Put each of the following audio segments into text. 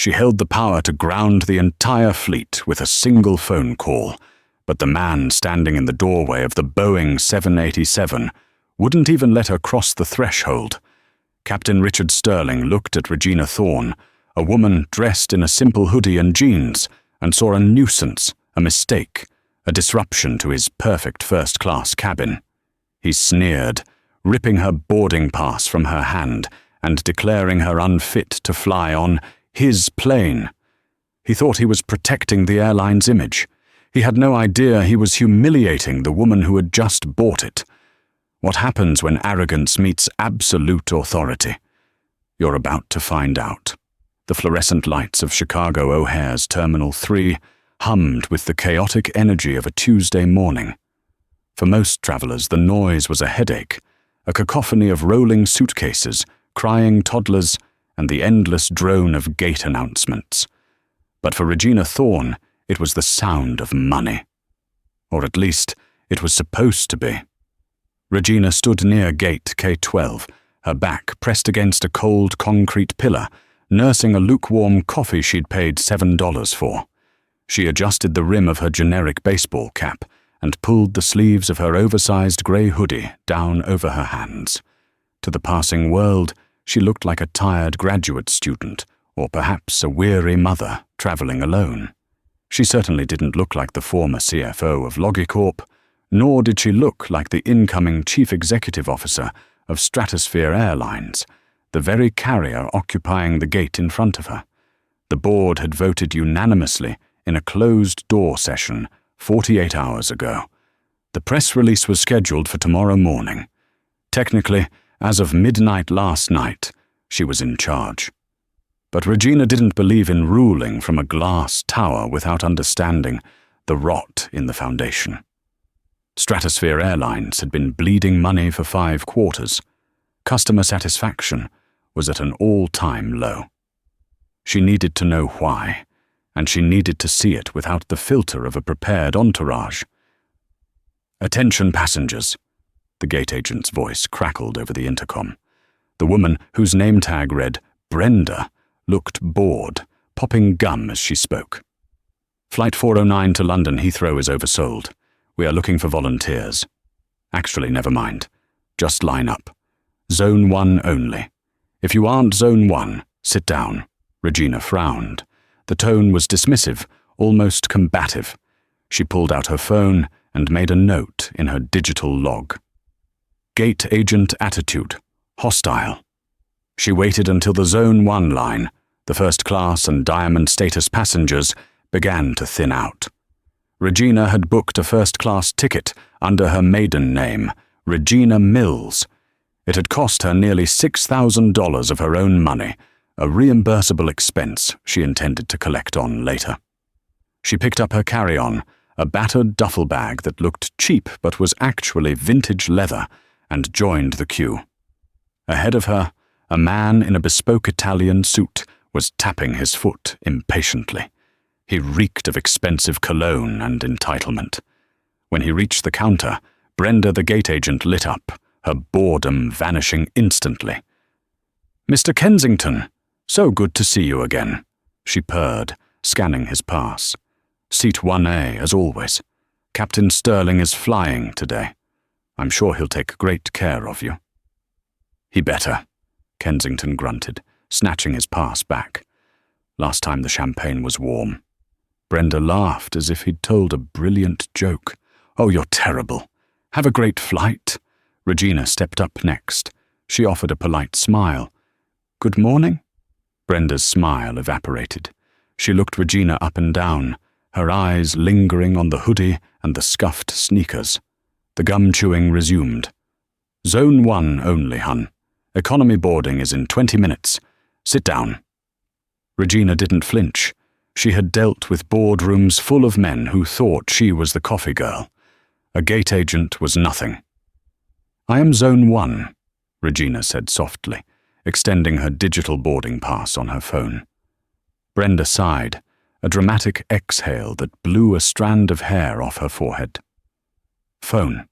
She held the power to ground the entire fleet with a single phone call, but the man standing in the doorway of the Boeing 787 wouldn't even let her cross the threshold. Captain Richard Sterling looked at Regina Thorne, a woman dressed in a simple hoodie and jeans, and saw a nuisance, a mistake, a disruption to his perfect first-class cabin. He sneered, ripping her boarding pass from her hand and declaring her unfit to fly on his plane. He thought he was protecting the airline's image. He had no idea he was humiliating the woman who had just bought it. What happens when arrogance meets absolute authority? You're about to find out. The fluorescent lights of Chicago O'Hare's Terminal 3 hummed with the chaotic energy of a Tuesday morning. For most travelers, the noise was a headache, a cacophony of rolling suitcases, crying toddlers, and the endless drone of gate announcements. But for Regina Thorne, it was the sound of money. Or at least, it was supposed to be. Regina stood near gate K12, her back pressed against a cold concrete pillar, nursing a lukewarm coffee she'd paid $7 for. She adjusted the rim of her generic baseball cap and pulled the sleeves of her oversized grey hoodie down over her hands. To the passing world, she looked like a tired graduate student, or perhaps a weary mother traveling alone. She certainly didn't look like the former CFO of Logicorp, nor did she look like the incoming chief executive officer of Stratosphere Airlines, the very carrier occupying the gate in front of her. The board had voted unanimously in a closed-door session 48 hours ago. The press release was scheduled for tomorrow morning. Technically, as of midnight last night, she was in charge. But Regina didn't believe in ruling from a glass tower without understanding the rot in the foundation. Stratosphere Airlines had been bleeding money for 5 quarters. Customer satisfaction was at an all-time low. She needed to know why, and she needed to see it without the filter of a prepared entourage. "Attention passengers," the gate agent's voice crackled over the intercom. The woman, whose name tag read Brenda, looked bored, popping gum as she spoke. "Flight 409 to London Heathrow is oversold. We are looking for volunteers. Actually, never mind. Just line up. Zone 1 only. If you aren't Zone 1, sit down." Regina frowned. The tone was dismissive, almost combative. She pulled out her phone and made a note in her digital log. Gate agent attitude. Hostile. She waited until the Zone 1 line, the first class and diamond status passengers, began to thin out. Regina had booked a first-class ticket under her maiden name, Regina Mills. It had cost her nearly $6,000 of her own money, a reimbursable expense she intended to collect on later. She picked up her carry-on, a battered duffel bag that looked cheap but was actually vintage leather, and joined the queue. Ahead of her, a man in a bespoke Italian suit was tapping his foot impatiently. He reeked of expensive cologne and entitlement. When he reached the counter, Brenda the gate agent lit up, her boredom vanishing instantly. "Mr. Kensington, so good to see you again," she purred, scanning his pass. "Seat 1A, as always. Captain Sterling is flying today. I'm sure he'll take great care of you." "He better," Kensington grunted, snatching his pass back. Last time the champagne was warm. Brenda laughed as if he'd told a brilliant joke. "Oh, you're terrible. Have a great flight." Regina stepped up next. She offered a polite smile. "Good morning?" Brenda's smile evaporated. She looked Regina up and down, her eyes lingering on the hoodie and the scuffed sneakers. The gum-chewing resumed. "Zone 1 only, hun. Economy boarding is in 20 minutes. Sit down." Regina didn't flinch. She had dealt with boardrooms full of men who thought she was the coffee girl. A gate agent was nothing. "I am Zone 1, Regina said softly, extending her digital boarding pass on her phone. Brenda sighed, a dramatic exhale that blew a strand of hair off her forehead. "Phone."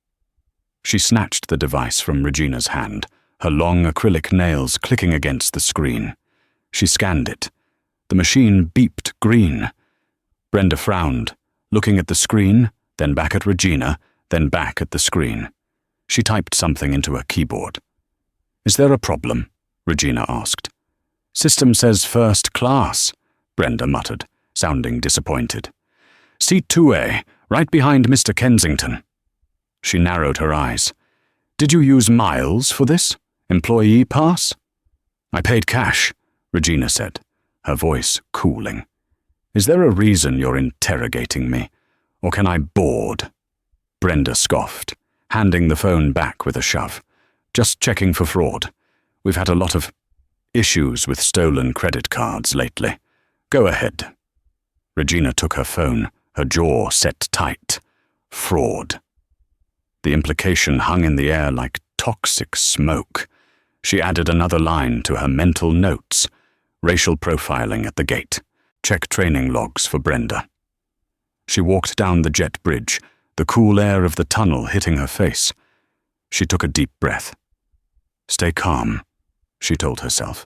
She snatched the device from Regina's hand, her long acrylic nails clicking against the screen. She scanned it. The machine beeped green. Brenda frowned, looking at the screen, then back at Regina, then back at the screen. She typed something into her keyboard. "Is there a problem?" Regina asked. "System says first class," Brenda muttered, sounding disappointed. "Seat 2A, right behind Mr. Kensington." She narrowed her eyes. "Did you use miles for this? Employee pass?" "I paid cash," Regina said, her voice cooling. "Is there a reason you're interrogating me? Or can I board?" Brenda scoffed, handing the phone back with a shove. "Just checking for fraud. We've had a lot of issues with stolen credit cards lately. Go ahead." Regina took her phone, her jaw set tight. Fraud. The implication hung in the air like toxic smoke. She added another line to her mental notes. Racial profiling at the gate. Check training logs for Brenda. She walked down the jet bridge, the cool air of the tunnel hitting her face. She took a deep breath. "Stay calm," she told herself.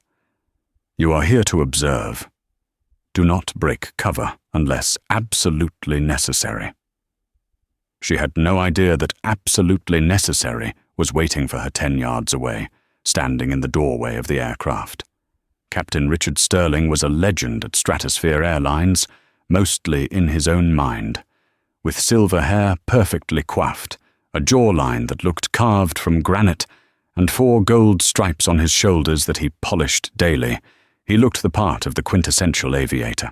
"You are here to observe. Do not break cover unless absolutely necessary." She had no idea that absolutely necessary was waiting for her 10 yards away, standing in the doorway of the aircraft. Captain Richard Sterling was a legend at Stratosphere Airlines, mostly in his own mind. With silver hair perfectly coiffed, a jawline that looked carved from granite, and 4 gold stripes on his shoulders that he polished daily, he looked the part of the quintessential aviator.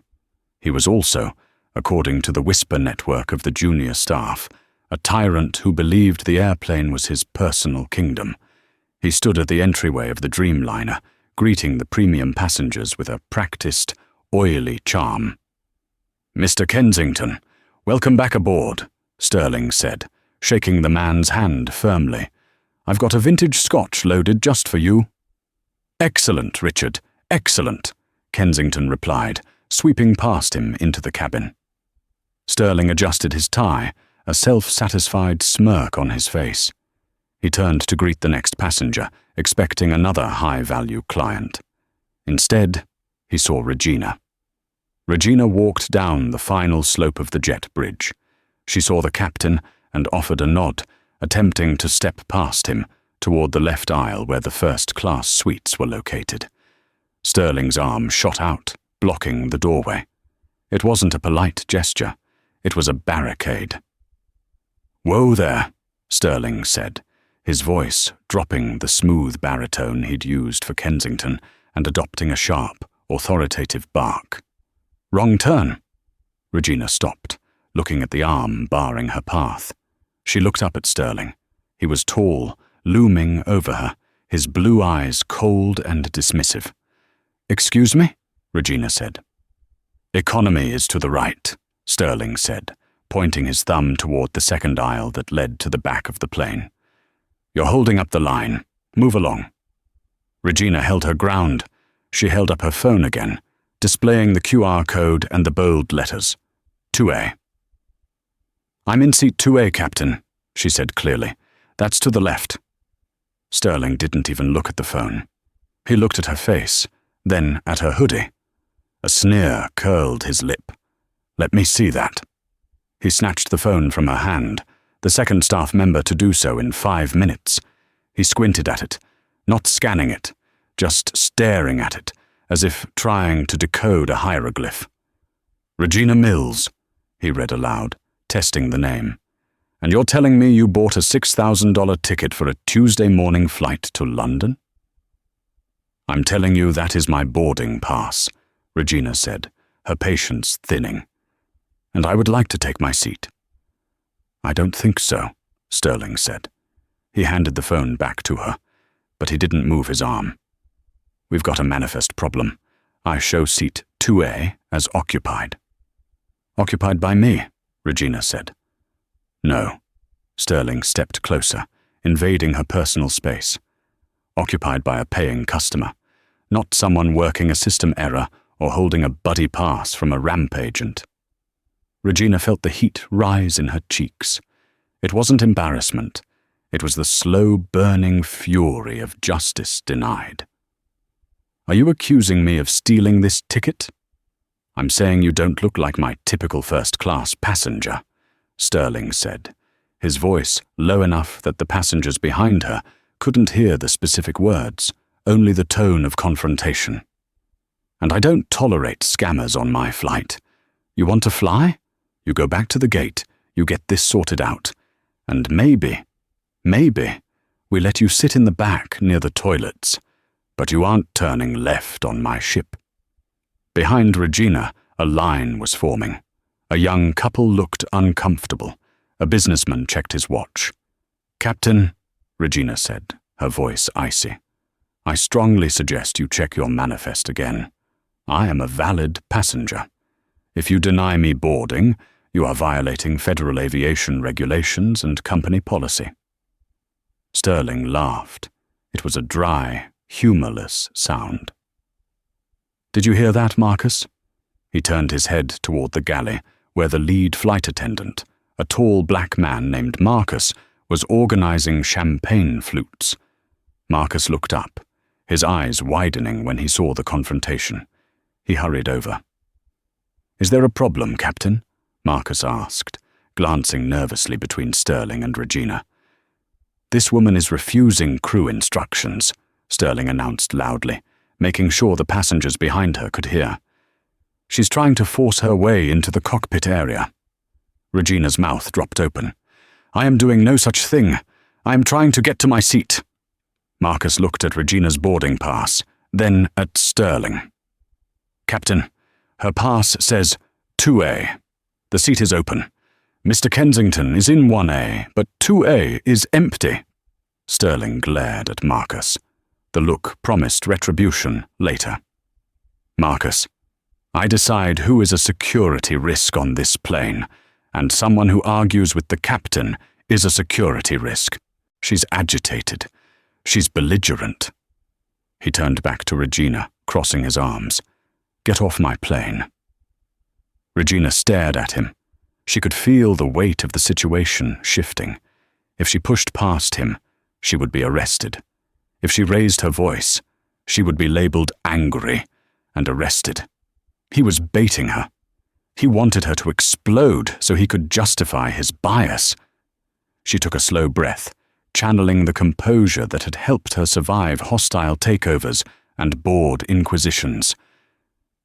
He was also, according to the whisper network of the junior staff, a tyrant who believed the airplane was his personal kingdom. He stood at the entryway of the Dreamliner, greeting the premium passengers with a practiced, oily charm. "Mr. Kensington, welcome back aboard," Sterling said, shaking the man's hand firmly. "I've got a vintage scotch loaded just for you." "Excellent, Richard, excellent," Kensington replied, sweeping past him into the cabin. Sterling adjusted his tie, a self-satisfied smirk on his face. He turned to greet the next passenger, expecting another high-value client. Instead, he saw Regina. Regina walked down the final slope of the jet bridge. She saw the captain and offered a nod, attempting to step past him toward the left aisle where the first-class suites were located. Sterling's arm shot out, blocking the doorway. It wasn't a polite gesture. It was a barricade. "Whoa there," Sterling said, his voice dropping the smooth baritone he'd used for Kensington and adopting a sharp, authoritative bark. "Wrong turn." Regina stopped, looking at the arm barring her path. She looked up at Sterling. He was tall, looming over her, his blue eyes cold and dismissive. "Excuse me?" Regina said. "Economy is to the right," Sterling said, pointing his thumb toward the second aisle that led to the back of the plane. "You're holding up the line. Move along." Regina held her ground. She held up her phone again, displaying the QR code and the bold letters. 2A. "I'm in seat 2A, Captain," she said clearly. "That's to the left." Sterling didn't even look at the phone. He looked at her face, then at her hoodie. A sneer curled his lip. "Let me see that." He snatched the phone from her hand, the second staff member to do so in 5 minutes. He squinted at it, not scanning it, just staring at it, as if trying to decode a hieroglyph. "Regina Mills," he read aloud, testing the name. "And you're telling me you bought a $6,000 ticket for a Tuesday morning flight to London?" "I'm telling you that is my boarding pass," Regina said, her patience thinning. "And I would like to take my seat." "I don't think so," Sterling said. He handed the phone back to her, but he didn't move his arm. "We've got a manifest problem. I show seat 2A as occupied." "Occupied by me," Regina said. "No." Sterling stepped closer, invading her personal space. "Occupied by a paying customer, not someone working a system error or holding a buddy pass from a ramp agent." Regina felt the heat rise in her cheeks. It wasn't embarrassment. It was the slow burning fury of justice denied. "Are you accusing me of stealing this ticket?" I'm saying you don't look like my typical first-class passenger, Sterling said, his voice low enough that the passengers behind her couldn't hear the specific words, only the tone of confrontation. And I don't tolerate scammers on my flight. You want to fly? You go back to the gate, you get this sorted out, and maybe, we let you sit in the back near the toilets, but you aren't turning left on my ship. Behind Regina, a line was forming. A young couple looked uncomfortable. A businessman checked his watch. "Captain," Regina said, her voice icy, "I strongly suggest you check your manifest again. I am a valid passenger. If you deny me boarding, you are violating federal aviation regulations and company policy." Sterling laughed. It was a dry, humorless sound. "Did you hear that, Marcus?" He turned his head toward the galley, where the lead flight attendant, a tall black man named Marcus, was organizing champagne flutes. Marcus looked up, his eyes widening when he saw the confrontation. He hurried over. "Is there a problem, Captain?" Marcus asked, glancing nervously between Sterling and Regina. "This woman is refusing crew instructions," Sterling announced loudly, making sure the passengers behind her could hear. "She's trying to force her way into the cockpit area." Regina's mouth dropped open. "I am doing no such thing. I am trying to get to my seat." Marcus looked at Regina's boarding pass, then at Sterling. "Captain, her pass says 2A. The seat is open. Mr. Kensington is in 1A, but 2A is empty." Sterling glared at Marcus. The look promised retribution later. "Marcus, I decide who is a security risk on this plane, and someone who argues with the captain is a security risk. She's agitated. She's belligerent." He turned back to Regina, crossing his arms. "Get off my plane." Regina stared at him. She could feel the weight of the situation shifting. If she pushed past him, she would be arrested. If she raised her voice, she would be labeled angry and arrested. He was baiting her. He wanted her to explode so he could justify his bias. She took a slow breath, channeling the composure that had helped her survive hostile takeovers and board inquisitions.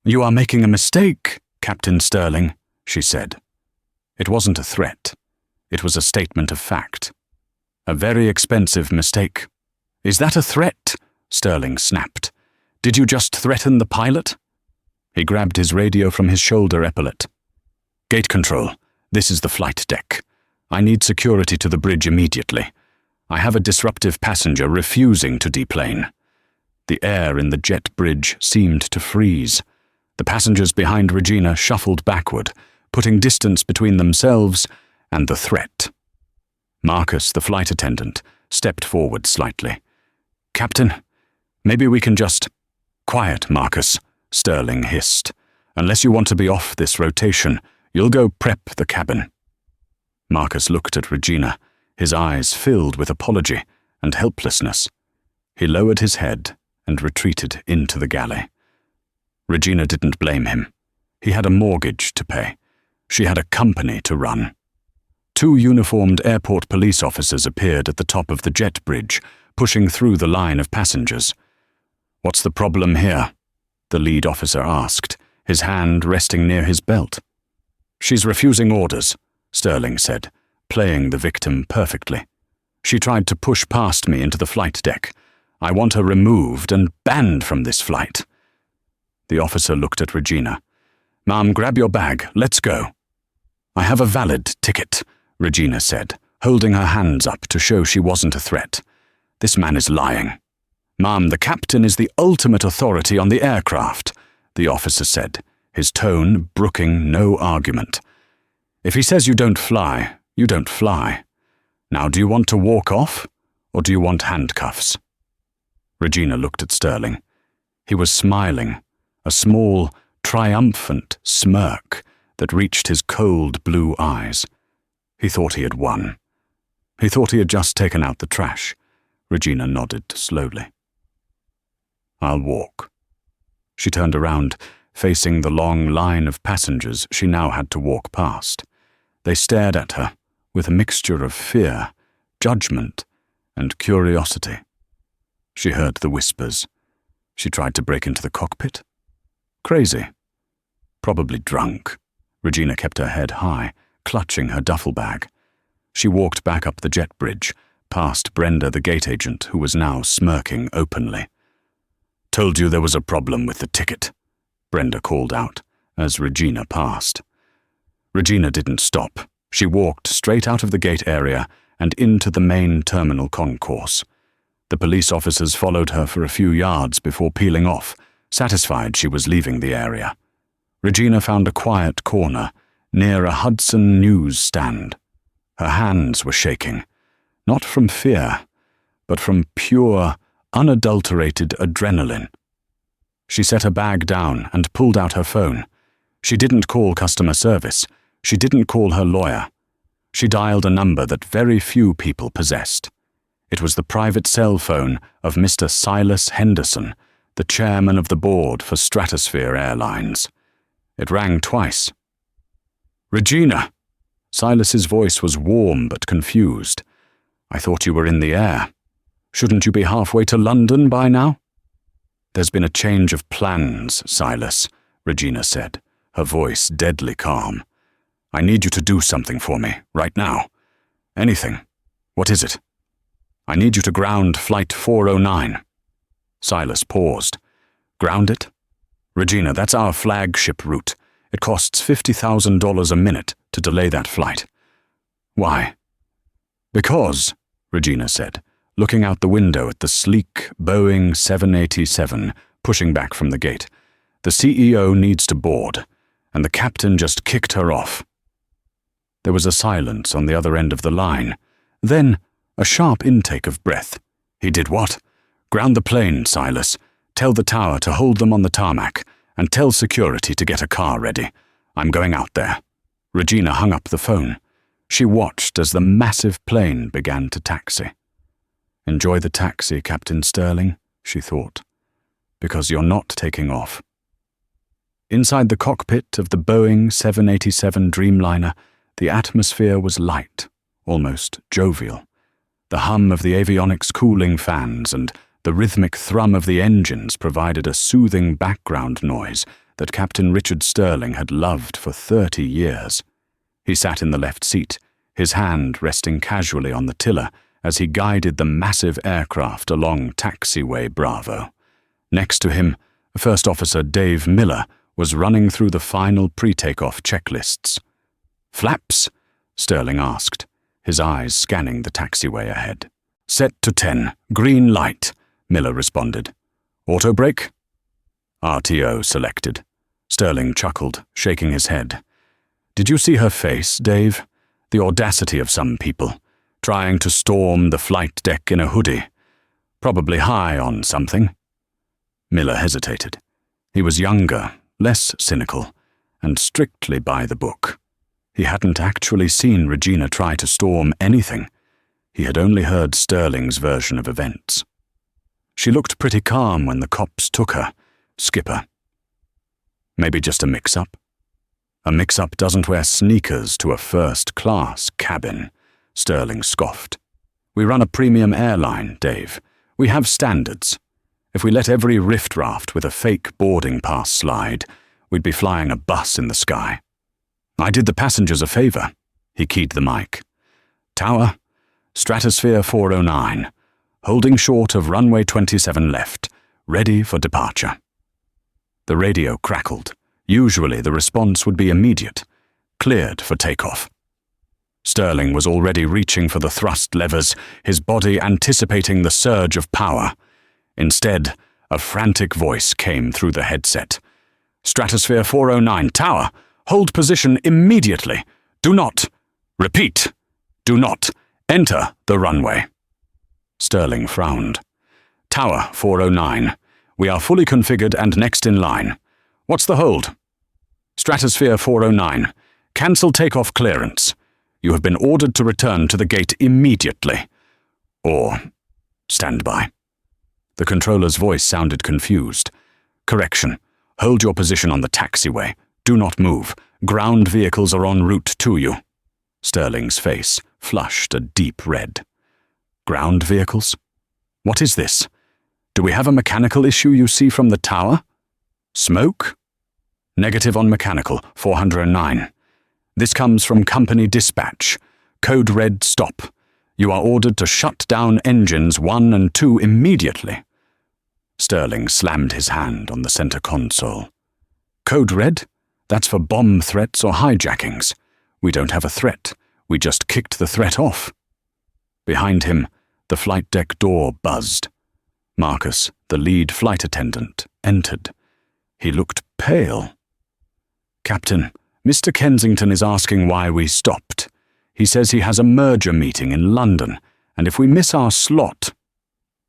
"You are making a mistake, Captain Sterling," she said. It wasn't a threat. It was a statement of fact. "A very expensive mistake." "Is that a threat?" Sterling snapped. "Did you just threaten the pilot?" He grabbed his radio from his shoulder epaulet. "Gate control, this is the flight deck. I need security to the bridge immediately. I have a disruptive passenger refusing to deplane." The air in the jet bridge seemed to freeze. The passengers behind Regina shuffled backward, putting distance between themselves and the threat. Marcus, the flight attendant, stepped forward slightly. "Captain, maybe we can just—" "Quiet, Marcus," Sterling hissed. "Unless you want to be off this rotation, you'll go prep the cabin." Marcus looked at Regina, his eyes filled with apology and helplessness. He lowered his head and retreated into the galley. Regina didn't blame him. He had a mortgage to pay. She had a company to run. Two uniformed airport police officers appeared at the top of the jet bridge, pushing through the line of passengers. "What's the problem here?" the lead officer asked, his hand resting near his belt. "She's refusing orders," Sterling said, playing the victim perfectly. "She tried to push past me into the flight deck. I want her removed and banned from this flight." The officer looked at Regina. "Ma'am, grab your bag. Let's go." "I have a valid ticket," Regina said, holding her hands up to show she wasn't a threat. "This man is lying." "Ma'am, the captain is the ultimate authority on the aircraft," the officer said, his tone brooking no argument. "If he says you don't fly, you don't fly. Now, do you want to walk off, or do you want handcuffs?" Regina looked at Sterling. He was smiling, a small, triumphant smirk that reached his cold blue eyes. He thought he had won. He thought he had just taken out the trash. Regina nodded slowly. "I'll walk." She turned around, facing the long line of passengers she now had to walk past. They stared at her with a mixture of fear, judgment, and curiosity. She heard the whispers. She tried to break into the cockpit? Crazy. Probably drunk. Regina kept her head high, clutching her duffel bag. She walked back up the jet bridge, past Brenda the gate agent, who was now smirking openly. "Told you there was a problem with the ticket," Brenda called out as Regina passed. Regina didn't stop. She walked straight out of the gate area and into the main terminal concourse. The police officers followed her for a few yards before peeling off, satisfied she was leaving the area. Regina found a quiet corner near a Hudson News stand. Her hands were shaking, not from fear, but from pure, unadulterated adrenaline. She set her bag down and pulled out her phone. She didn't call customer service. She didn't call her lawyer. She dialed a number that very few people possessed. It was the private cell phone of Mr. Silas Henderson, the chairman of the board for Stratosphere Airlines. It rang twice. "Regina!" Silas's voice was warm but confused. "I thought you were in the air. Shouldn't you be halfway to London by now?" "There's been a change of plans, Silas," Regina said, her voice deadly calm. "I need you to do something for me, right now. Anything. What is it?" "I need you to ground Flight 409. Silas paused. "Ground it?" "Regina, that's our flagship route. It costs $50,000 a minute to delay that flight." "Why?" "Because," Regina said, looking out the window at the sleek Boeing 787 pushing back from the gate, "the CEO needs to board, and the captain just kicked her off." There was a silence on the other end of the line. Then a sharp intake of breath. "He did what?" "Ground the plane, Silas. Tell the tower to hold them on the tarmac, and tell security to get a car ready. I'm going out there." Regina hung up the phone. She watched as the massive plane began to taxi. "Enjoy the taxi, Captain Sterling," she thought, "because you're not taking off." Inside the cockpit of the Boeing 787 Dreamliner, the atmosphere was light, almost jovial. The hum of the avionics cooling fans and the rhythmic thrum of the engines provided a soothing background noise that Captain Richard Sterling had loved for 30 years. He sat in the left seat, his hand resting casually on the tiller as he guided the massive aircraft along Taxiway Bravo. Next to him, First Officer Dave Miller was running through the final pre-takeoff checklists. "Flaps?" Sterling asked, his eyes scanning the taxiway ahead. "Set to 10, green light," Miller responded. "Auto brake?" "RTO selected." Sterling chuckled, shaking his head. "Did you see her face, Dave? The audacity of some people, trying to storm the flight deck in a hoodie. Probably high on something." Miller hesitated. He was younger, less cynical, and strictly by the book. He hadn't actually seen Regina try to storm anything. He had only heard Sterling's version of events. "She looked pretty calm when the cops took her, Skipper." "Maybe just a mix-up?" "A mix-up doesn't wear sneakers to a first-class cabin," Sterling scoffed. "We run a premium airline, Dave. We have standards. If we let every riffraff with a fake boarding pass slide, we'd be flying a bus in the sky." "I did the passengers a favor." He keyed the mic. "Tower, Stratosphere 409, holding short of runway 27 left, ready for departure." The radio crackled. Usually the response would be immediate. "Cleared for takeoff." Sterling was already reaching for the thrust levers, his body anticipating the surge of power. Instead, a frantic voice came through the headset. "Stratosphere 409, tower, hold position immediately. Do not, repeat, do not enter the runway." Sterling frowned. "Tower 409, we are fully configured and next in line. What's the hold?" "Stratosphere 409, cancel takeoff clearance. You have been ordered to return to the gate immediately. Or stand by." The controller's voice sounded confused. "Correction. Hold your position on the taxiway. Do not move. Ground vehicles are en route to you." Sterling's face flushed a deep red. "Ground vehicles? What is this? Do we have a mechanical issue you see from the tower? Smoke? Negative on mechanical, 409. This comes from company dispatch. Code red stop. You are ordered to shut down engines 1 and 2 immediately." Sterling slammed his hand on the center console. "Code red? That's for bomb threats or hijackings. We don't have a threat. We just kicked the threat off." Behind him, the flight deck door buzzed. Marcus, the lead flight attendant, entered. He looked pale. "Captain, Mr. Kensington is asking why we stopped. He says he has a merger meeting in London, and if we miss our slot—"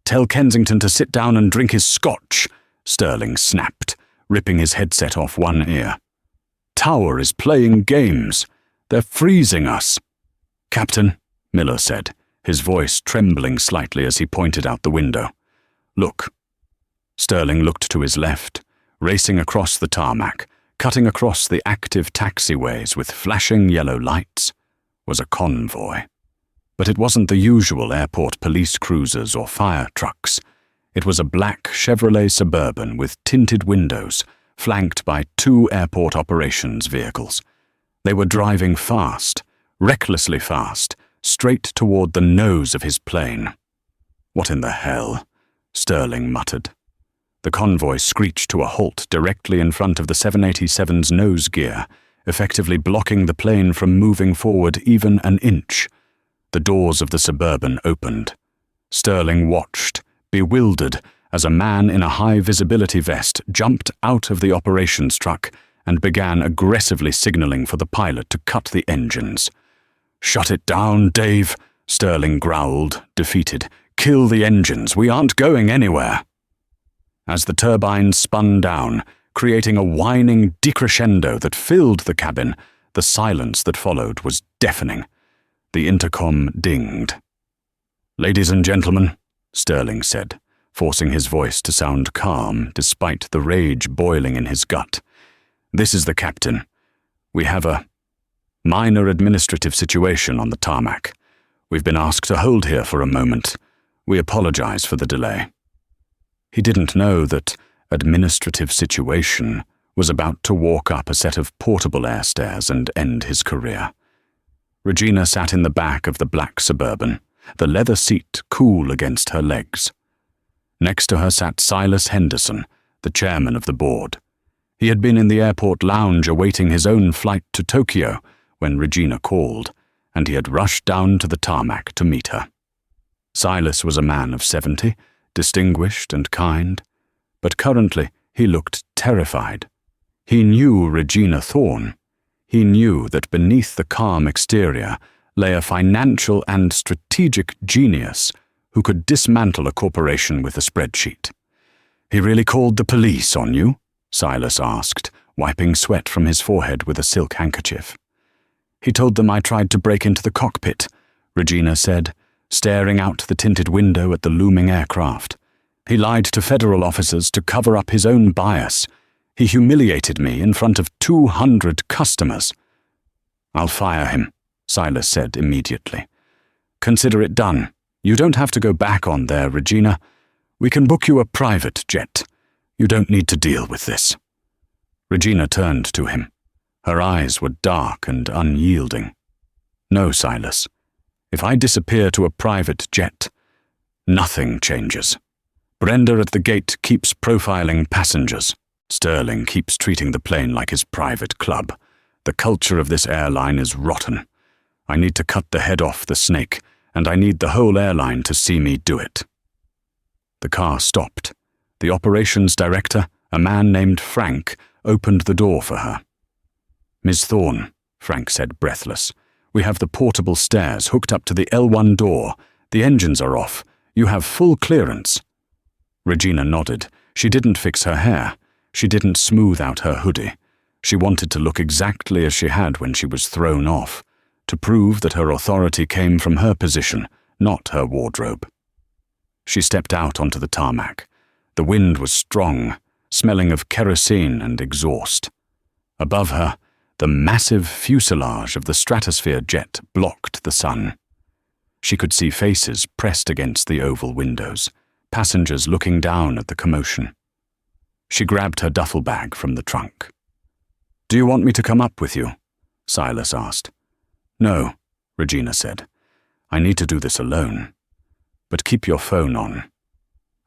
"Tell Kensington to sit down and drink his scotch," Sterling snapped, ripping his headset off one ear. "Tower is playing games. They're freezing us." "Captain," Miller said, his voice trembling slightly as he pointed out the window. "Look." Sterling looked to his left. Racing across the tarmac, cutting across the active taxiways with flashing yellow lights, was a convoy. But it wasn't the usual airport police cruisers or fire trucks. It was a black Chevrolet Suburban with tinted windows, flanked by 2 airport operations vehicles. They were driving fast, recklessly fast, straight toward the nose of his plane. "What in the hell?" Sterling muttered. The convoy screeched to a halt directly in front of the 787's nose gear, effectively blocking the plane from moving forward even an inch. The doors of the Suburban opened. Sterling watched, bewildered, as a man in a high-visibility vest jumped out of the operations truck and began aggressively signaling for the pilot to cut the engines. "Shut it down, Dave," Sterling growled, defeated. "Kill the engines. We aren't going anywhere." As the turbines spun down, creating a whining decrescendo that filled the cabin, the silence that followed was deafening. The intercom dinged. "Ladies and gentlemen," Sterling said, forcing his voice to sound calm despite the rage boiling in his gut. "This is the captain. We have a minor administrative situation on the tarmac. We've been asked to hold here for a moment. We apologize for the delay." He didn't know that administrative situation was about to walk up a set of portable air stairs and end his career. Regina sat in the back of the black Suburban, the leather seat cool against her legs. Next to her sat Silas Henderson, the chairman of the board. He had been in the airport lounge awaiting his own flight to Tokyo when Regina called, and he had rushed down to the tarmac to meet her. Silas was a man of 70, distinguished and kind, but currently he looked terrified. He knew Regina Thorne. He knew that beneath the calm exterior lay a financial and strategic genius who could dismantle a corporation with a spreadsheet. "He really called the police on you?" Silas asked, wiping sweat from his forehead with a silk handkerchief. "He told them I tried to break into the cockpit," Regina said, staring out the tinted window at the looming aircraft. "He lied to federal officers to cover up his own bias. He humiliated me in front of 200 customers." "I'll fire him," Silas said immediately. "Consider it done. You don't have to go back on there, Regina. We can book you a private jet. You don't need to deal with this." Regina turned to him. Her eyes were dark and unyielding. "No, Silas. If I disappear to a private jet, nothing changes. Brenda at the gate keeps profiling passengers. Sterling keeps treating the plane like his private club. The culture of this airline is rotten. I need to cut the head off the snake, and I need the whole airline to see me do it." The car stopped. The operations director, a man named Frank, opened the door for her. "Ms. Thorne," Frank said, breathless, "we have the portable stairs hooked up to the L1 door. The engines are off. You have full clearance." Regina nodded. She didn't fix her hair. She didn't smooth out her hoodie. She wanted to look exactly as she had when she was thrown off, to prove that her authority came from her position, not her wardrobe. She stepped out onto the tarmac. The wind was strong. smelling of kerosene and exhaust. Above her, the massive fuselage of the stratosphere jet blocked the sun. She could see faces pressed against the oval windows, passengers looking down at the commotion. She grabbed her duffel bag from the trunk. "Do you want me to come up with you?" Silas asked. "No," Regina said. "I need to do this alone. But keep your phone on.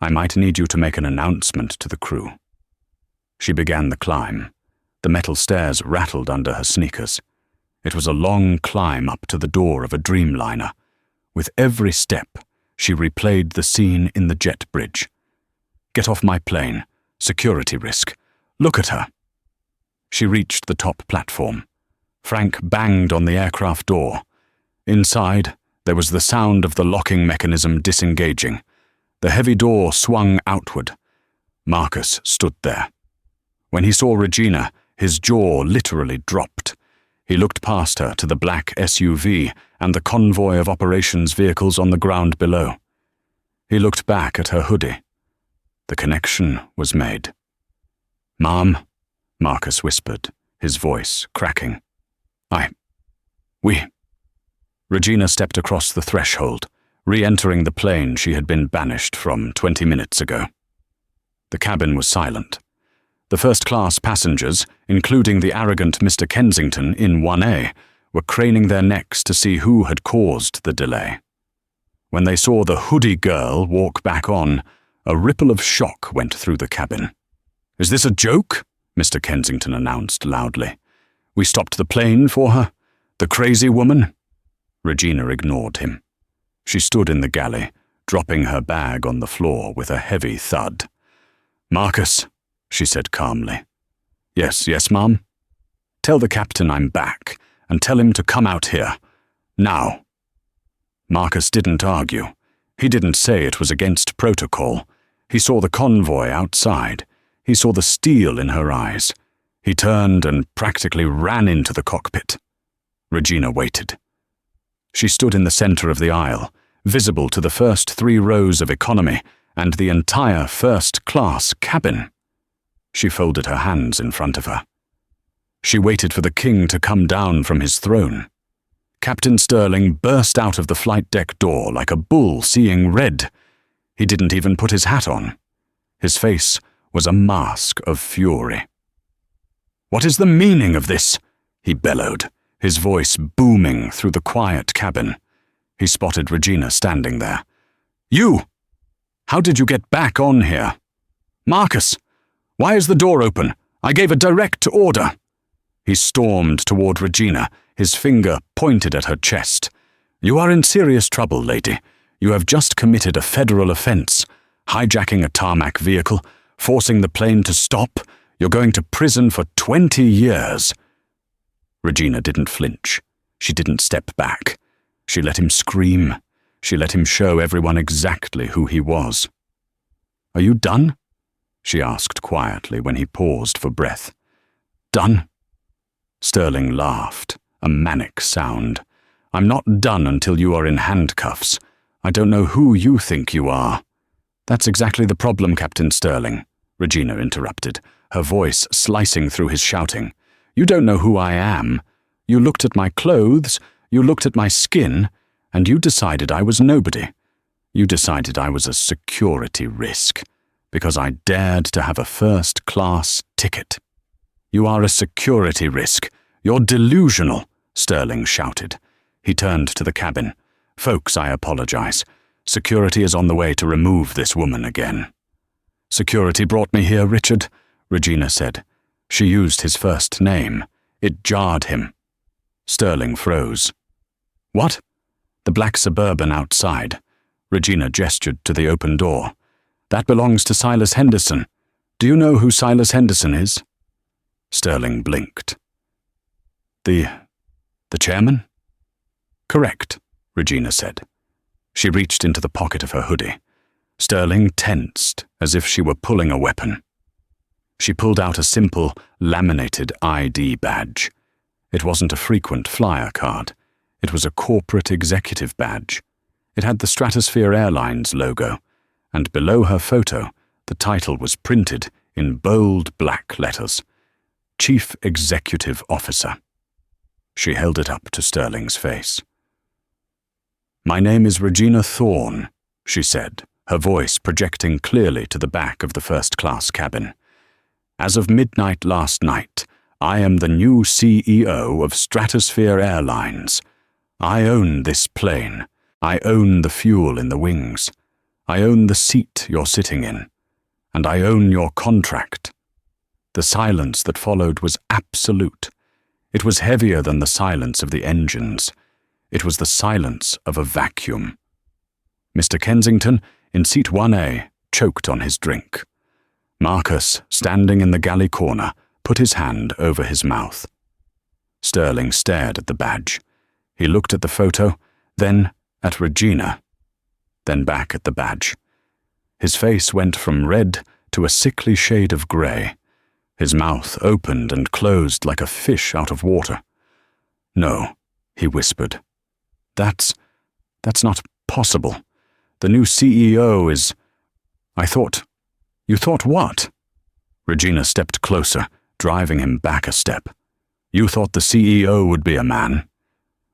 I might need you to make an announcement to the crew." She began the climb. The metal stairs rattled under her sneakers. It was a long climb up to the door of a Dreamliner. With every step, she replayed the scene in the jet bridge. "Get off my plane. Security risk. Look at her." She reached the top platform. Frank banged on the aircraft door. Inside, there was the sound of the locking mechanism disengaging. The heavy door swung outward. Marcus stood there. When he saw Regina, his jaw literally dropped. He looked past her to the black SUV and the convoy of operations vehicles on the ground below. He looked back at her hoodie. The connection was made. "Mom," Marcus whispered, his voice cracking. We. Regina stepped across the threshold, re-entering the plane she had been banished from 20 minutes ago. The cabin was silent. The first-class passengers, including the arrogant Mr. Kensington in 1A, were craning their necks to see who had caused the delay. When they saw the hoodie girl walk back on, a ripple of shock went through the cabin. "Is this a joke?" Mr. Kensington announced loudly. "We stopped the plane for her? The crazy woman?" Regina ignored him. She stood in the galley, dropping her bag on the floor with a heavy thud. "Marcus," she said calmly. Yes, Mom?" "Tell the captain I'm back, and tell him to come out here. Now." Marcus didn't argue. He didn't say it was against protocol. He saw the convoy outside. He saw the steel in her eyes. He turned and practically ran into the cockpit. Regina waited. She stood in the center of the aisle, visible to the first 3 rows of economy and the entire first-class cabin. She folded her hands in front of her. She waited for the king to come down from his throne. Captain Sterling burst out of the flight deck door like a bull seeing red. He didn't even put his hat on. His face was a mask of fury. "What is the meaning of this?" he bellowed, his voice booming through the quiet cabin. He spotted Regina standing there. "You! How did you get back on here? Marcus! Why is the door open? I gave a direct order." He stormed toward Regina, his finger pointed at her chest. "You are in serious trouble, lady. You have just committed a federal offense. Hijacking a tarmac vehicle, forcing the plane to stop. You're going to prison for 20 years. Regina didn't flinch. She didn't step back. She let him scream. She let him show everyone exactly who he was. "Are you done?" she asked quietly when he paused for breath. "Done?" Sterling laughed, a manic sound. "I'm not done until you are in handcuffs. I don't know who you think you are." "That's exactly the problem, Captain Sterling," Regina interrupted, her voice slicing through his shouting. "You don't know who I am. You looked at my clothes, you looked at my skin, and you decided I was nobody. You decided I was a security risk, because I dared to have a first-class ticket." "You are a security risk. You're delusional," Sterling shouted. He turned to the cabin. "Folks, I apologize. Security is on the way to remove this woman again." "Security brought me here, Richard," Regina said. She used his first name. It jarred him. Sterling froze. "What?" "The black Suburban outside." Regina gestured to the open door. "That belongs to Silas Henderson. Do you know who Silas Henderson is?" Sterling blinked. The chairman?" "Correct," Regina said. She reached into the pocket of her hoodie. Sterling tensed as if she were pulling a weapon. She pulled out a simple, laminated ID badge. It wasn't a frequent flyer card. It was a corporate executive badge. It had the Stratosphere Airlines logo, and below her photo, the title was printed in bold black letters. Chief Executive Officer. She held it up to Sterling's face. "My name is Regina Thorne," she said, her voice projecting clearly to the back of the first-class cabin. "As of midnight last night, I am the new CEO of Stratosphere Airlines. I own this plane. I own the fuel in the wings. I own the seat you're sitting in. And I own your contract." The silence that followed was absolute. It was heavier than the silence of the engines. It was the silence of a vacuum. Mr. Kensington, in seat 1A, choked on his drink. Marcus, standing in the galley corner, put his hand over his mouth. Sterling stared at the badge. He looked at the photo, then at Regina, then back at the badge. His face went from red to a sickly shade of grey. His mouth opened and closed like a fish out of water. "No," he whispered. That's not possible. The new CEO is—" You thought what?" Regina stepped closer, driving him back a step. "You thought the CEO would be a man.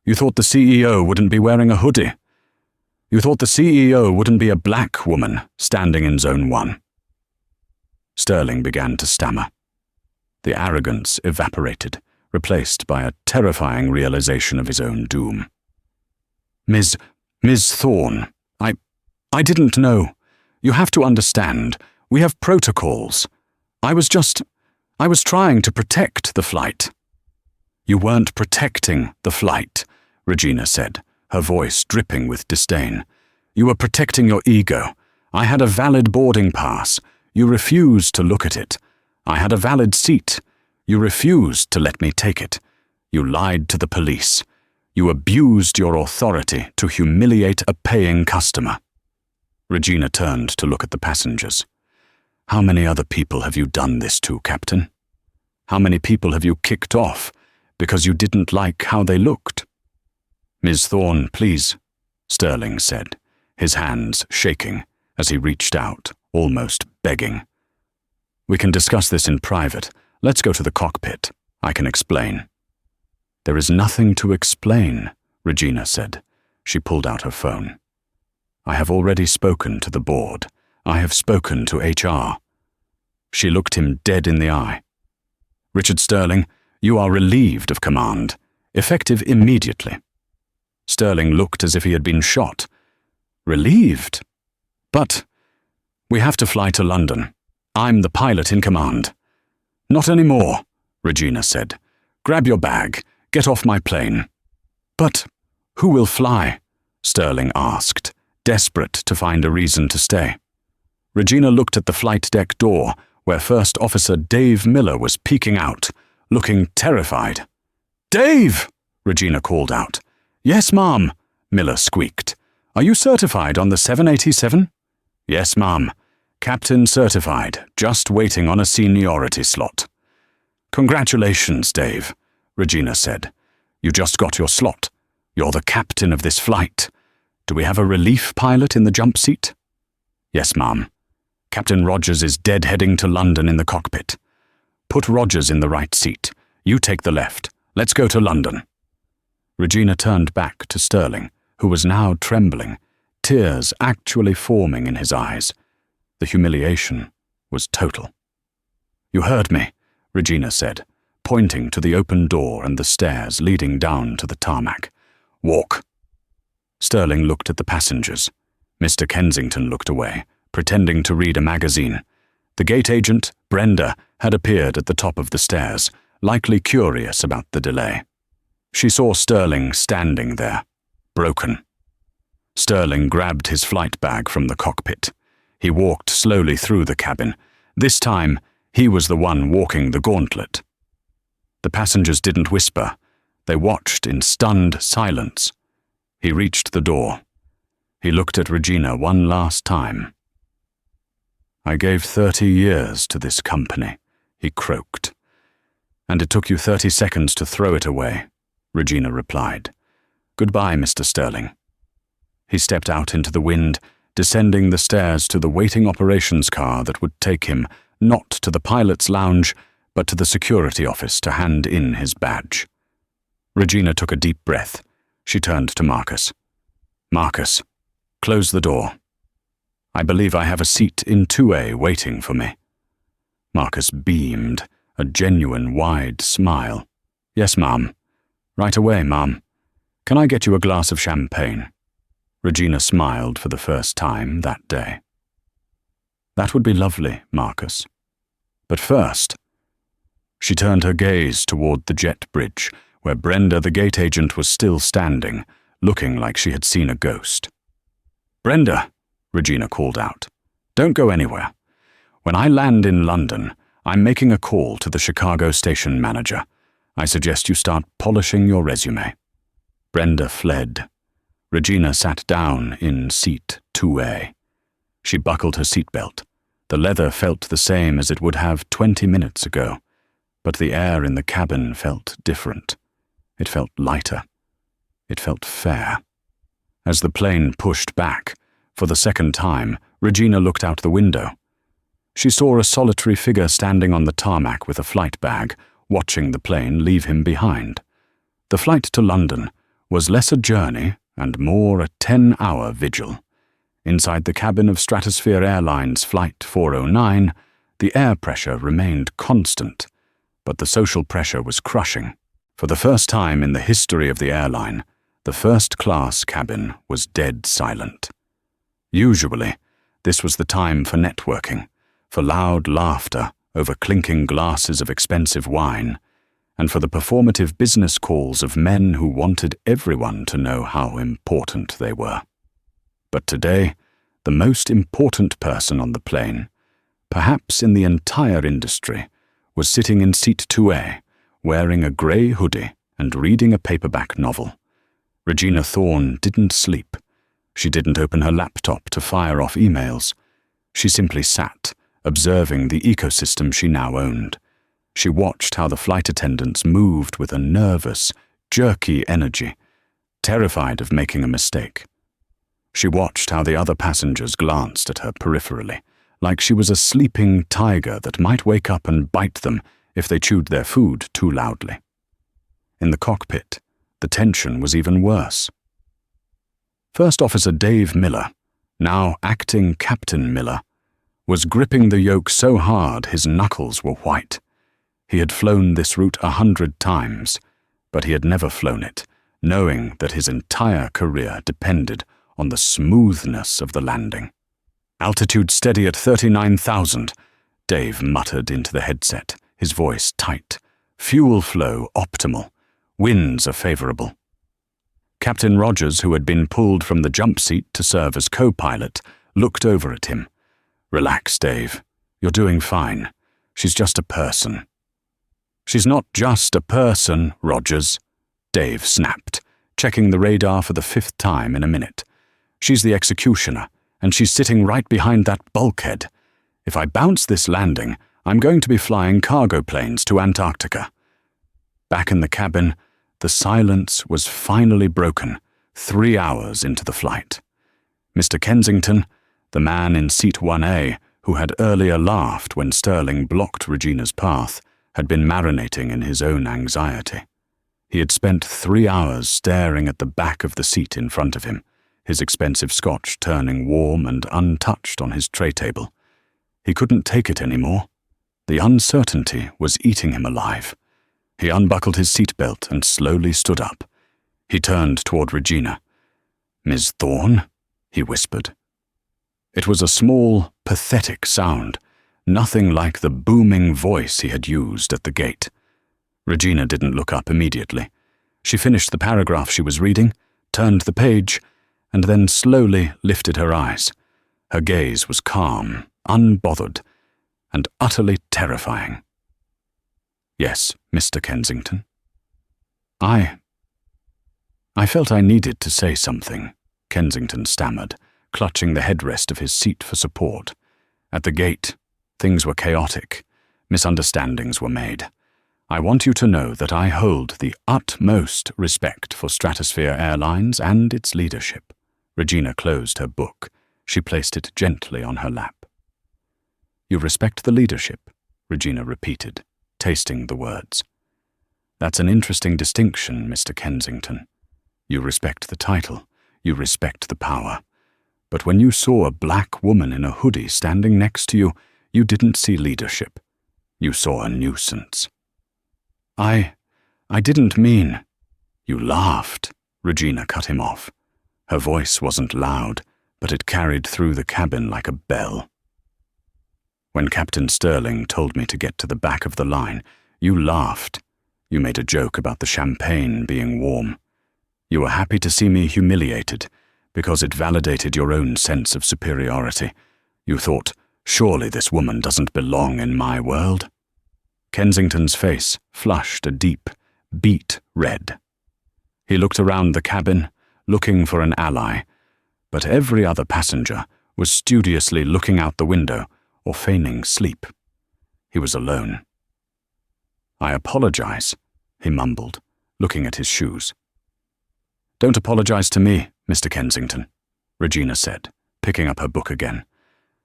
You thought the CEO wouldn't be wearing a hoodie. You thought the CEO wouldn't be a black woman standing in Zone 1. Sterling began to stammer. The arrogance evaporated, replaced by a terrifying realization of his own doom. Miss Thorne, I didn't know. You have to understand, we have protocols. I was trying to protect the flight." "You weren't protecting the flight," Regina said, her voice dripping with disdain. "You were protecting your ego. I had a valid boarding pass. You refused to look at it. I had a valid seat. You refused to let me take it. You lied to the police. You abused your authority to humiliate a paying customer." Regina turned to look at the passengers. "How many other people have you done this to, Captain? How many people have you kicked off because you didn't like how they looked?" "Ms. Thorne, please," Sterling said, his hands shaking as he reached out, almost begging. "We can discuss this in private. Let's go to the cockpit. I can explain." "There is nothing to explain," Regina said. She pulled out her phone. "I have already spoken to the board. I have spoken to HR." She looked him dead in the eye. "Richard Sterling, you are relieved of command, effective immediately." Sterling looked as if he had been shot. "Relieved? But we have to fly to London. I'm the pilot in command." "Not anymore," Regina said. "Grab your bag. Get off my plane." "But who will fly?" Sterling asked, desperate to find a reason to stay. Regina looked at the flight deck door, where First Officer Dave Miller was peeking out, looking terrified. "Dave!" Regina called out. "Yes, ma'am," Miller squeaked. "Are you certified on the 787? "Yes, ma'am. Captain certified, just waiting on a seniority slot." "Congratulations, Dave," Regina said. "You just got your slot. You're the captain of this flight. Do we have a relief pilot in the jump seat?" "Yes, ma'am. Captain Rogers is deadheading to London in the cockpit. Put Rogers in the right seat. You take the left. Let's go to London." Regina turned back to Sterling, who was now trembling, tears actually forming in his eyes. The humiliation was total. "You heard me," Regina said, pointing to the open door and the stairs leading down to the tarmac. "Walk." Sterling looked at the passengers. Mr. Kensington looked away, pretending to read a magazine. The gate agent, Brenda, had appeared at the top of the stairs, likely curious about the delay. She saw Sterling standing there, broken. Sterling grabbed his flight bag from the cockpit. He walked slowly through the cabin. This time, he was the one walking the gauntlet. The passengers didn't whisper. They watched in stunned silence. He reached the door. He looked at Regina one last time. "I gave 30 years to this company," he croaked. "And it took you 30 seconds to throw it away," Regina replied. "Goodbye, Mr. Sterling." He stepped out into the wind, descending the stairs to the waiting operations car that would take him not to the pilot's lounge, but to the security office to hand in his badge. Regina took a deep breath. She turned to Marcus. "Marcus, close the door. I believe I have a seat in 2A waiting for me." Marcus beamed, a genuine wide smile. "Yes, ma'am. Right away, ma'am. Can I get you a glass of champagne?" Regina smiled for the first time that day. "That would be lovely, Marcus. But first..." She turned her gaze toward the jet bridge, where Brenda the gate agent was still standing, looking like she had seen a ghost. "Brenda," Regina called out, "don't go anywhere. When I land in London, I'm making a call to the Chicago station manager. I suggest you start polishing your resume." Brenda fled. Regina sat down in seat 2A. She buckled her seatbelt. The leather felt the same as it would have 20 minutes ago, but the air in the cabin felt different. It felt lighter. It felt fair. As the plane pushed back, for the second time, Regina looked out the window. She saw a solitary figure standing on the tarmac with a flight bag, watching the plane leave him behind. The flight to London was less a journey and more a 10-hour vigil. Inside the cabin of Stratosphere Airlines Flight 409, the air pressure remained constant, but the social pressure was crushing. For the first time in the history of the airline, the first-class cabin was dead silent. Usually, this was the time for networking, for loud laughter over clinking glasses of expensive wine, and for the performative business calls of men who wanted everyone to know how important they were. But today, the most important person on the plane, perhaps in the entire industry, was sitting in seat 2A, wearing a grey hoodie and reading a paperback novel. Regina Thorne didn't sleep. She didn't open her laptop to fire off emails. She simply sat, observing the ecosystem she now owned. She watched how the flight attendants moved with a nervous, jerky energy, terrified of making a mistake. She watched how the other passengers glanced at her peripherally, like she was a sleeping tiger that might wake up and bite them if they chewed their food too loudly. In the cockpit, the tension was even worse. First Officer Dave Miller, now Acting Captain Miller, was gripping the yoke so hard his knuckles were white. He had flown this route 100 times, but he had never flown it, knowing that his entire career depended on the smoothness of the landing. "Altitude steady at 39,000, Dave muttered into the headset, his voice tight. "Fuel flow optimal. Winds are favorable." Captain Rogers, who had been pulled from the jump seat to serve as co-pilot, looked over at him. "Relax, Dave. You're doing fine. She's just a person." "She's not just a person, Rogers," Dave snapped, checking the radar for the 5th time in a minute. "She's the executioner, and she's sitting right behind that bulkhead. If I bounce this landing, I'm going to be flying cargo planes to Antarctica." Back in the cabin, the silence was finally broken, 3 hours into the flight. Mr. Kensington, the man in seat 1A, who had earlier laughed when Sterling blocked Regina's path, had been marinating in his own anxiety. He had spent 3 hours staring at the back of the seat in front of him, his expensive scotch turning warm and untouched on his tray table. He couldn't take it anymore. The uncertainty was eating him alive. He unbuckled his seatbelt and slowly stood up. He turned toward Regina. "Miss Thorne?" he whispered. It was a small, pathetic sound, nothing like the booming voice he had used at the gate. Regina didn't look up immediately. She finished the paragraph she was reading, turned the page, and then slowly lifted her eyes. Her gaze was calm, unbothered, and utterly terrifying. "Yes, Mr. Kensington." I felt I needed to say something," Kensington stammered, clutching the headrest of his seat for support. "At the gate, things were chaotic. Misunderstandings were made. I want you to know that I hold the utmost respect for Stratosphere Airlines and its leadership." Regina closed her book. She placed it gently on her lap. You respect the leadership, Regina repeated, tasting the words. That's an interesting distinction, Mr. Kensington. You respect the title, you respect the power. But when you saw a black woman in a hoodie standing next to you, you didn't see leadership. You saw a nuisance. I didn't mean. You laughed, Regina cut him off. Her voice wasn't loud, but it carried through the cabin like a bell. When Captain Sterling told me to get to the back of the line, you laughed. You made a joke about the champagne being warm. You were happy to see me humiliated, because it validated your own sense of superiority. You thought, surely this woman doesn't belong in my world. Kensington's face flushed a deep, beet red. He looked around the cabin, looking for an ally, but every other passenger was studiously looking out the window or feigning sleep. He was alone. I apologize, he mumbled, looking at his shoes. Don't apologize to me, Mr. Kensington, Regina said, picking up her book again.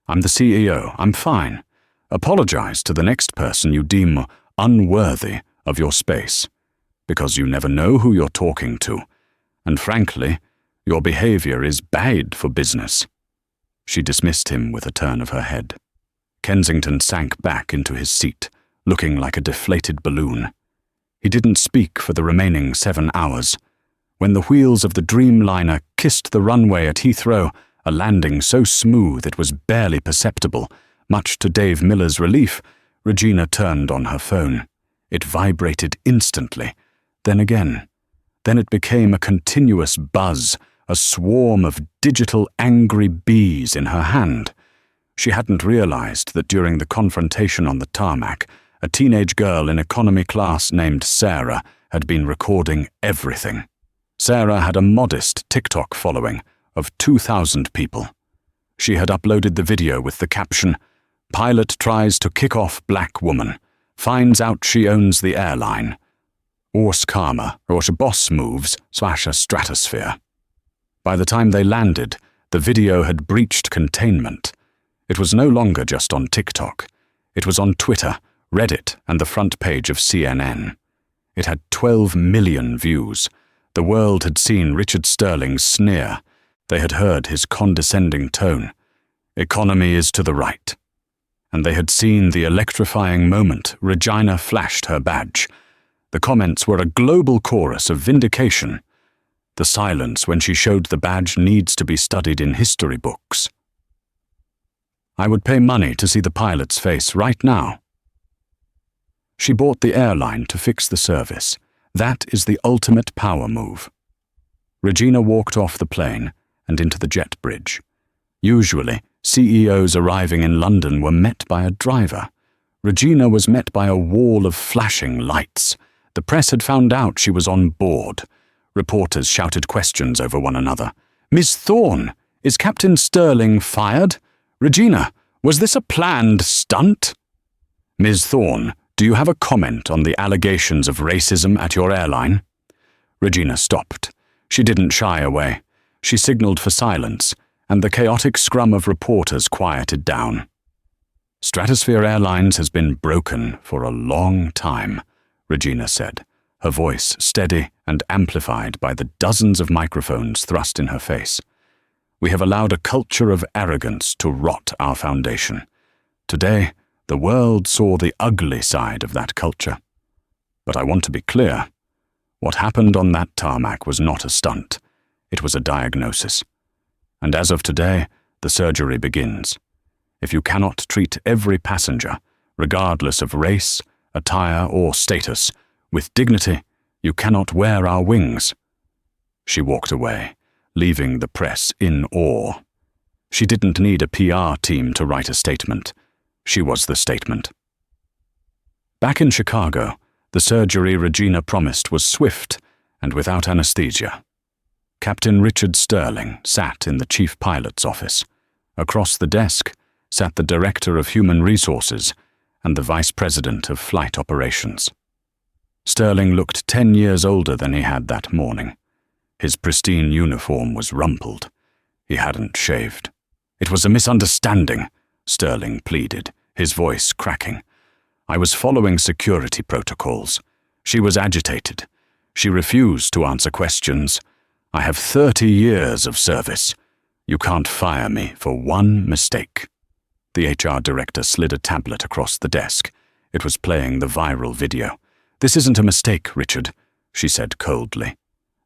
I'm the CEO. I'm fine. Apologize to the next person you deem unworthy of your space, because you never know who you're talking to, and frankly, your behavior is bad for business. She dismissed him with a turn of her head. Kensington sank back into his seat, looking like a deflated balloon. He didn't speak for the remaining 7 hours. When the wheels of the Dreamliner kissed the runway at Heathrow, a landing so smooth it was barely perceptible, much to Dave Miller's relief, Regina turned on her phone. It vibrated instantly, then again. Then it became a continuous buzz, a swarm of digital angry bees in her hand. She hadn't realized that during the confrontation on the tarmac, a teenage girl in economy class named Sarah had been recording everything. Sarah had a modest TikTok following of 2,000 people. She had uploaded the video with the caption, "Pilot tries to kick off black woman, finds out she owns the airline. Ors karma, or boss moves / a stratosphere." By the time they landed, the video had breached containment. It was no longer just on TikTok. It was on Twitter, Reddit, and the front page of CNN. It had 12 million views. The world had seen Richard Sterling's sneer. They had heard his condescending tone. Economy is to the right. And they had seen the electrifying moment Regina flashed her badge. The comments were a global chorus of vindication. The silence when she showed the badge needs to be studied in history books. I would pay money to see the pilot's face right now. She bought the airline to fix the service. That is the ultimate power move. Regina walked off the plane and into the jet bridge. Usually, CEOs arriving in London were met by a driver. Regina was met by a wall of flashing lights. The press had found out she was on board. Reporters shouted questions over one another. "Miss Thorne, is Captain Sterling fired? Regina, was this a planned stunt?" "Ms. Thorne, do you have a comment on the allegations of racism at your airline?" Regina stopped. She didn't shy away. She signaled for silence, and the chaotic scrum of reporters quieted down. "Stratosphere Airlines has been broken for a long time," Regina said, her voice steady and amplified by the dozens of microphones thrust in her face. "We have allowed a culture of arrogance to rot our foundation. Today, the world saw the ugly side of that culture. But I want to be clear. What happened on that tarmac was not a stunt. It was a diagnosis. And as of today, the surgery begins. If you cannot treat every passenger, regardless of race, attire, or status, with dignity, you cannot wear our wings." She walked away, leaving the press in awe. She didn't need a PR team to write a statement. She was the statement. Back in Chicago, the surgery Regina promised was swift and without anesthesia. Captain Richard Sterling sat in the chief pilot's office. Across the desk sat the director of human resources and the vice president of flight operations. Sterling looked 10 years older than he had that morning. His pristine uniform was rumpled. He hadn't shaved. "It was a misunderstanding," Sterling pleaded, his voice cracking. "I was following security protocols. She was agitated. She refused to answer questions. I have 30 years of service. You can't fire me for one mistake." The HR director slid a tablet across the desk. It was playing the viral video. "This isn't a mistake, Richard," she said coldly.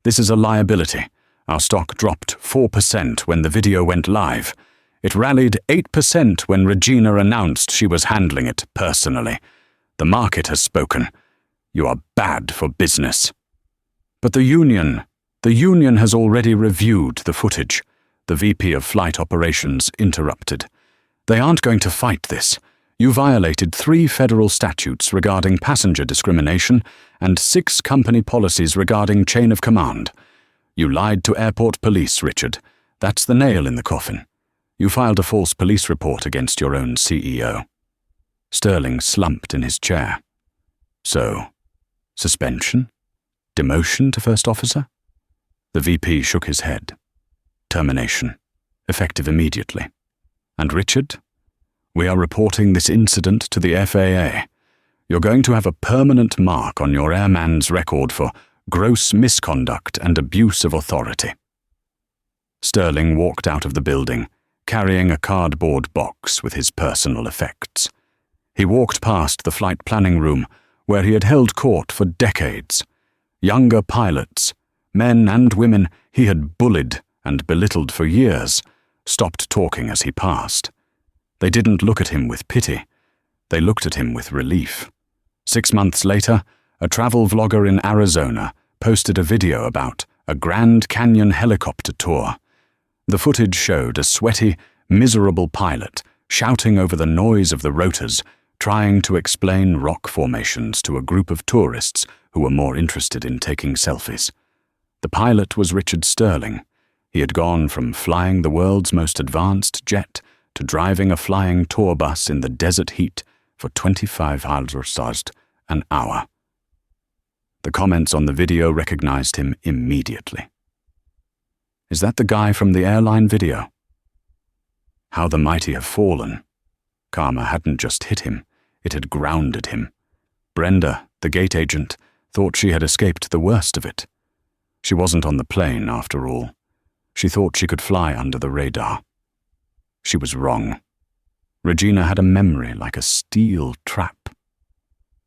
"This is a liability. Our stock dropped 4% when the video went live. It rallied 8% when Regina announced she was handling it personally. The market has spoken. You are bad for business." "But the union has already reviewed the footage," the VP of Flight Operations interrupted. "They aren't going to fight this. You violated 3 federal statutes regarding passenger discrimination and 6 company policies regarding chain of command. You lied to airport police, Richard. That's the nail in the coffin. You filed a false police report against your own CEO." Sterling slumped in his chair. "So, suspension? Demotion to first officer?" The VP shook his head. "Termination, effective immediately. And Richard, we are reporting this incident to the FAA. You're going to have a permanent mark on your airman's record for gross misconduct and abuse of authority." Sterling walked out of the building, carrying a cardboard box with his personal effects. He walked past the flight planning room, where he had held court for decades. Younger pilots, men and women he had bullied and belittled for years, stopped talking as he passed. They didn't look at him with pity. They looked at him with relief. 6 months later, a travel vlogger in Arizona posted a video about a Grand Canyon helicopter tour. The footage showed a sweaty, miserable pilot shouting over the noise of the rotors, trying to explain rock formations to a group of tourists who were more interested in taking selfies. The pilot was Richard Sterling. He had gone from flying the world's most advanced jet to driving a flying tour bus in the desert heat for 25 hours an hour. The comments on the video recognized him immediately. "Is that the guy from the Airline video?" How the mighty have fallen. Karma hadn't just hit him, it had grounded him. Brenda, the gate agent, thought she had escaped the worst of it. She wasn't on the plane, after all. She thought she could fly under the radar. She was wrong. Regina had a memory like a steel trap.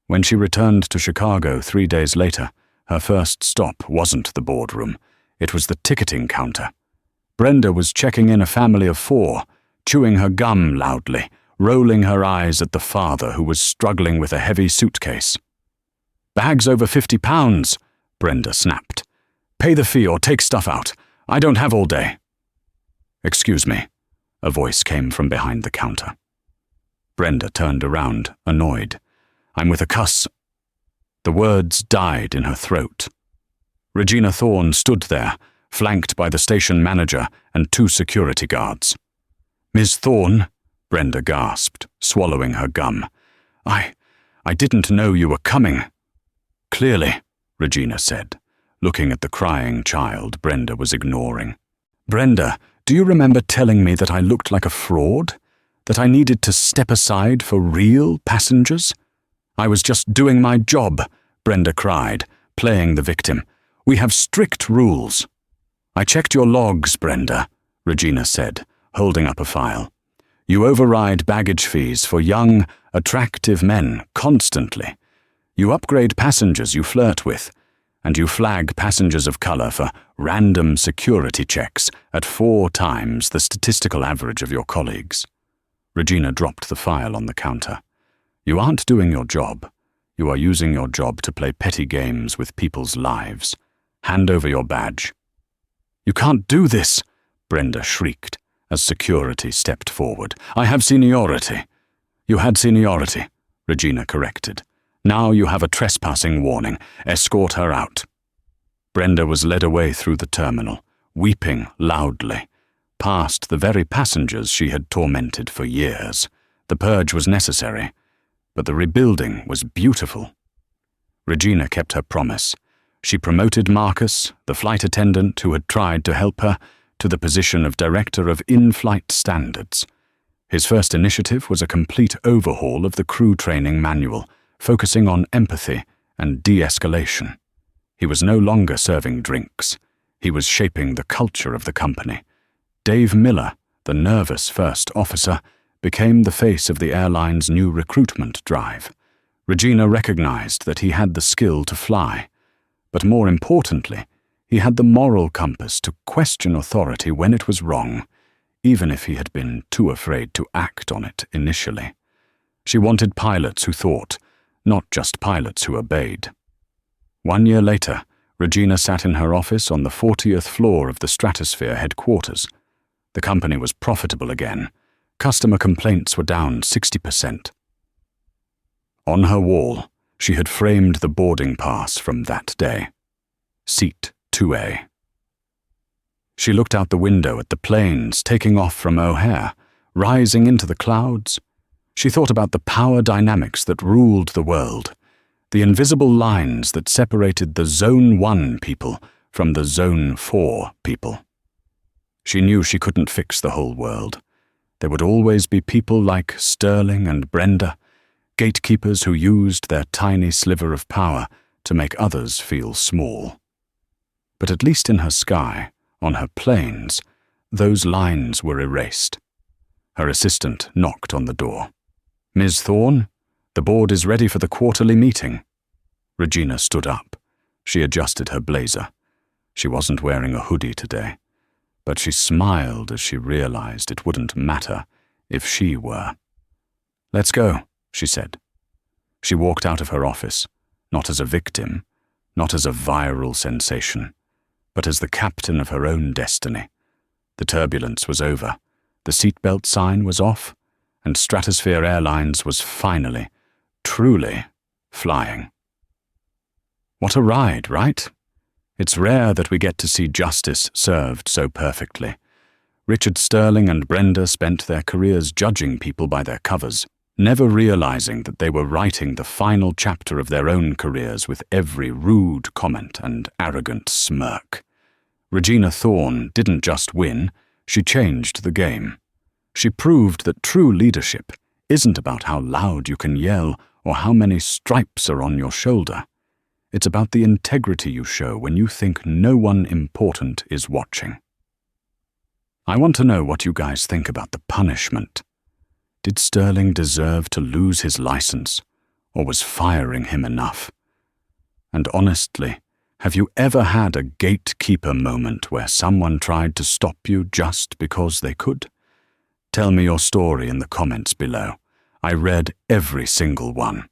When she returned to Chicago 3 days later, her first stop wasn't the boardroom. It was the ticketing counter. Brenda was checking in a family of 4, chewing her gum loudly, rolling her eyes at the father who was struggling with a heavy suitcase. "Bags over 50 pounds, Brenda snapped. "Pay the fee or take stuff out. I don't have all day." "Excuse me," a voice came from behind the counter. Brenda turned around, annoyed. "I'm with a cuss." The words died in her throat. Regina Thorne stood there, flanked by the station manager and 2 security guards. "Ms. Thorne," Brenda gasped, swallowing her gum. I didn't know you were coming." "Clearly," Regina said, looking at the crying child Brenda was ignoring. "Brenda, do you remember telling me that I looked like a fraud? That I needed to step aside for real passengers?" "I was just doing my job," Brenda cried, playing the victim. "We have strict rules." "I checked your logs, Brenda," Regina said, holding up a file. "You override baggage fees for young, attractive men constantly. You upgrade passengers you flirt with, and you flag passengers of color for random security checks at 4 times the statistical average of your colleagues." Regina dropped the file on the counter. "You aren't doing your job. You are using your job to play petty games with people's lives. Hand over your badge." "You can't do this," Brenda shrieked as security stepped forward. "I have seniority." "You had seniority," Regina corrected. "Now you have a trespassing warning. Escort her out." Brenda was led away through the terminal, weeping loudly, past the very passengers she had tormented for years. The purge was necessary, but the rebuilding was beautiful. Regina kept her promise. She promoted Marcus, the flight attendant who had tried to help her, to the position of Director of In-Flight Standards. His first initiative was a complete overhaul of the crew training manual, focusing on empathy and de-escalation. He was no longer serving drinks. He was shaping the culture of the company. Dave Miller, the nervous first officer, became the face of the airline's new recruitment drive. Regina recognized that he had the skill to fly, but more importantly, he had the moral compass to question authority when it was wrong, even if he had been too afraid to act on it initially. She wanted pilots who thought, not just pilots who obeyed. 1 year later, Regina sat in her office on the 40th floor of the Stratosphere headquarters. The company was profitable again. Customer complaints were down 60%. On her wall, she had framed the boarding pass from that day. Seat 2A. She looked out the window at the planes taking off from O'Hare, rising into the clouds. She thought about the power dynamics that ruled the world, the invisible lines that separated the Zone 1 people from the Zone 4 people. She knew she couldn't fix the whole world. There would always be people like Sterling and Brenda, gatekeepers who used their tiny sliver of power to make others feel small. But at least in her sky, on her planes, those lines were erased. Her assistant knocked on the door. "Ms. Thorne, the board is ready for the quarterly meeting." Regina stood up. She adjusted her blazer. She wasn't wearing a hoodie today, but she smiled as she realized it wouldn't matter if she were. "Let's go," she said. She walked out of her office, not as a victim, not as a viral sensation, but as the captain of her own destiny. The turbulence was over, the seatbelt sign was off, and Stratosphere Airlines was finally, truly, flying. What a ride, right? It's rare that we get to see justice served so perfectly. Richard Sterling and Brenda spent their careers judging people by their covers, never realizing that they were writing the final chapter of their own careers with every rude comment and arrogant smirk. Regina Thorne didn't just win, she changed the game. She proved that true leadership isn't about how loud you can yell or how many stripes are on your shoulder. It's about the integrity you show when you think no one important is watching. I want to know what you guys think about the punishment. Did Sterling deserve to lose his license, or was firing him enough? And honestly, have you ever had a gatekeeper moment where someone tried to stop you just because they could? Tell me your story in the comments below. I read every single one.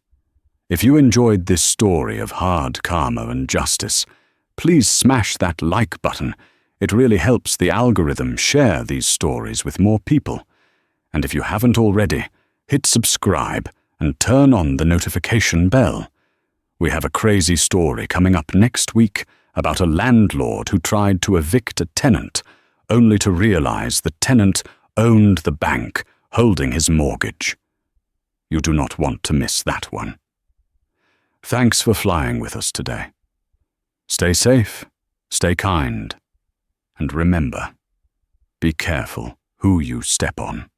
If you enjoyed this story of hard karma and justice, please smash that like button. It really helps the algorithm share these stories with more people. And if you haven't already, hit subscribe and turn on the notification bell. We have a crazy story coming up next week about a landlord who tried to evict a tenant, only to realize the tenant owned the bank holding his mortgage. You do not want to miss that one. Thanks for flying with us today. Stay safe, stay kind, and remember, be careful who you step on,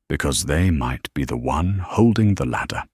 because they might be the one holding the ladder.